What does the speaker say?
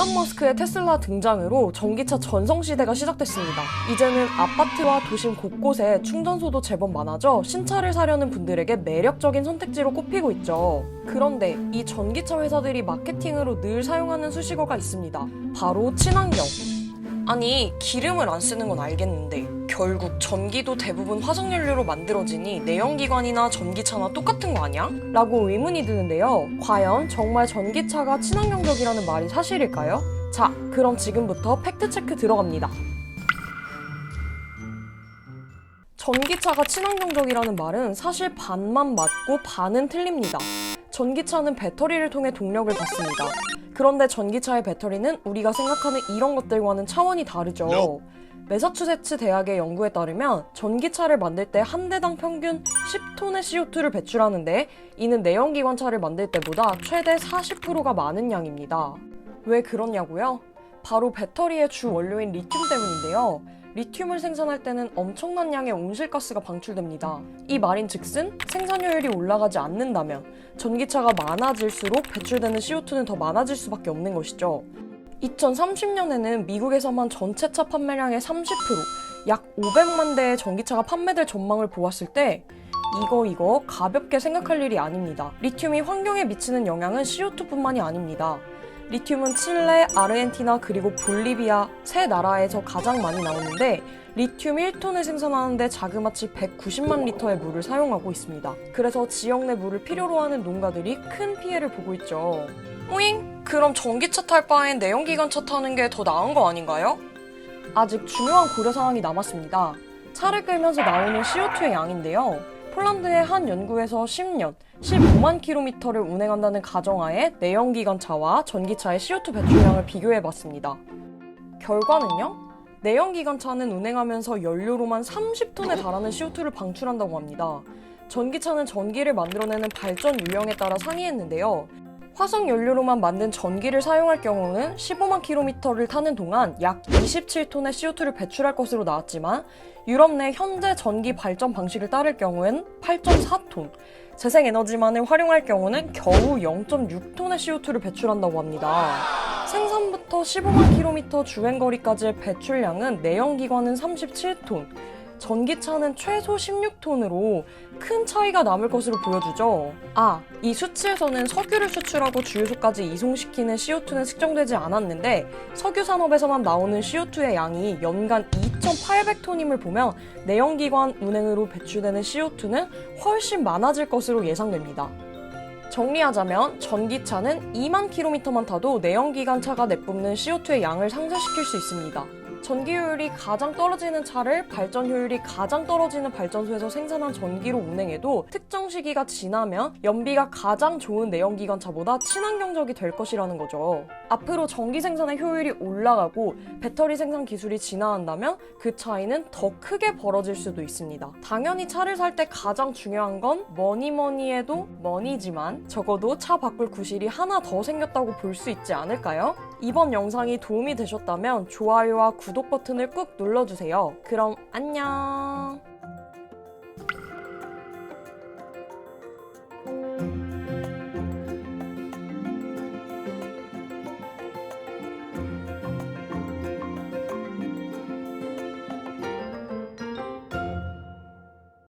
일론 머스크의 테슬라 등장으로 전기차 전성시대가 시작됐습니다. 이제는 아파트와 도심 곳곳에 충전소도 제법 많아져 신차를 사려는 분들에게 매력적인 선택지로 꼽히고 있죠. 그런데 이 전기차 회사들이 마케팅으로 늘 사용하는 수식어가 있습니다. 바로 친환경. 아니, 기름을 안 쓰는 건 알겠는데 결국 전기도 대부분 화석연료로 만들어지니 내연기관이나 전기차나 똑같은 거 아니야? 라고 의문이 드는데요. 과연 정말 전기차가 친환경적이라는 말이 사실일까요? 자, 그럼 지금부터 팩트체크 들어갑니다. 전기차가 친환경적이라는 말은 사실 반만 맞고 반은 틀립니다. 전기차는 배터리를 통해 동력을 받습니다. 그런데 전기차의 배터리는 우리가 생각하는 이런 것들과는 차원이 다르죠. 매사추세츠 대학의 연구에 따르면 전기차를 만들 때 한 대당 평균 10톤의 CO2를 배출하는데 이는 내연기관차를 만들 때보다 최대 40%가 많은 양입니다. 왜 그러냐고요? 바로 배터리의 주 원료인 리튬 때문인데요. 리튬을 생산할 때는 엄청난 양의 온실가스가 방출됩니다. 이 말인즉슨 생산 효율이 올라가지 않는다면 전기차가 많아질수록 배출되는 CO2는 더 많아질 수밖에 없는 것이죠. 2030년에는 미국에서만 전체 차 판매량의 30%, 약 500만 대의 전기차가 판매될 전망을 보았을 때 이거 가볍게 생각할 일이 아닙니다. 리튬이 환경에 미치는 영향은 CO2뿐만이 아닙니다. 리튬은 칠레, 아르헨티나 그리고 볼리비아 세 나라에서 가장 많이 나오는데 리튬 1톤을 생산하는데 자그마치 190만 리터의 물을 사용하고 있습니다. 그래서 지역 내 물을 필요로 하는 농가들이 큰 피해를 보고 있죠. 오잉? 그럼 전기차 탈 바엔 내연기관차 타는 게 더 나은 거 아닌가요? 아직 중요한 고려사항이 남았습니다. 차를 끌면서 나오는 CO2의 양인데요. 폴란드의 한 연구에서 10년, 15만 킬로미터를 운행한다는 가정하에 내연기관차와 전기차의 CO2 배출량을 비교해봤습니다. 결과는요? 내연기관차는 운행하면서 연료로만 30톤에 달하는 CO2를 방출한다고 합니다. 전기차는 전기를 만들어내는 발전 유형에 따라 상이했는데요. 화석연료로만 만든 전기를 사용할 경우는 15만 킬로미터를 타는 동안 약 27톤의 CO2를 배출할 것으로 나왔지만 유럽 내 현재 전기 발전 방식을 따를 경우엔 8.4톤, 재생에너지만을 활용할 경우는 겨우 0.6톤의 CO2를 배출한다고 합니다. 생산부터 15만 킬로미터 주행거리까지의 배출량은 내연기관은 37톤, 전기차는 최소 16톤으로 큰 차이가 남을 것으로 보여주죠. 이 수치에서는 석유를 수출하고 주유소까지 이송시키는 CO2는 측정되지 않았는데 석유 산업에서만 나오는 CO2의 양이 연간 2,800톤임을 보면 내연기관 운행으로 배출되는 CO2는 훨씬 많아질 것으로 예상됩니다. 정리하자면 전기차는 2만 킬로미터만 타도 내연기관차가 내뿜는 CO2의 양을 상쇄시킬 수 있습니다. 전기 효율이 가장 떨어지는 차를 발전 효율이 가장 떨어지는 발전소에서 생산한 전기로 운행해도 특정 시기가 지나면 연비가 가장 좋은 내연기관차보다 친환경적이 될 것이라는 거죠. 앞으로 전기 생산의 효율이 올라가고 배터리 생산 기술이 진화한다면 그 차이는 더 크게 벌어질 수도 있습니다. 당연히 차를 살 때 가장 중요한 건 뭐니 해도 머니지만 적어도 차 바꿀 구실이 하나 더 생겼다고 볼 수 있지 않을까요? 이번 영상이 도움이 되셨다면 좋아요와 구독 버튼을 꾹 눌러주세요. 그럼 안녕!